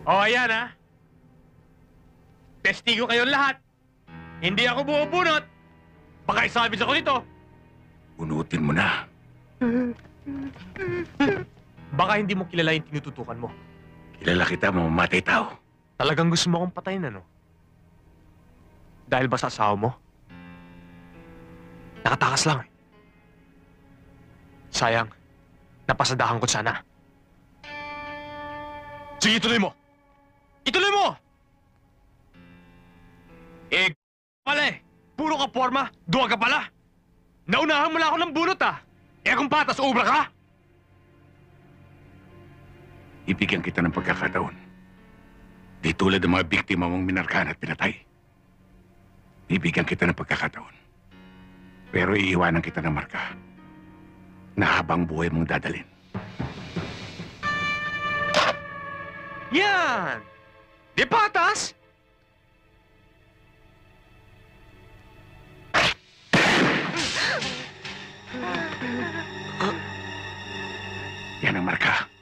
O, ayan ha. Testigo kayong lahat. Hindi ako bumubunot. Baka isabis ako nito. Bunutin mo na. Baka hindi mo kilala yung tinututukan mo. Kilala kita, mamamatay tao. Talagang gusto mo akong patayin, ano? Dahil ba sa asawa mo? Nakatakas lang eh. Sayang, napasadahan ko sana. Sige, ituloy mo! Ituloy mo! Pala eh! Puro ka porma, duwag ka pala! Naunahan mo lang ako ng bunot ah! Kung patas, ubra ka! Ibigyan kita ng pagkakataon. Di tulad ng mga biktima mong minarkahan at pinatay. Ibigyan kita ng pagkakataon. Pero iiwanan kita ng marka na habang buhay mong dadalhin. Yan! Di patas! Yan ang marka.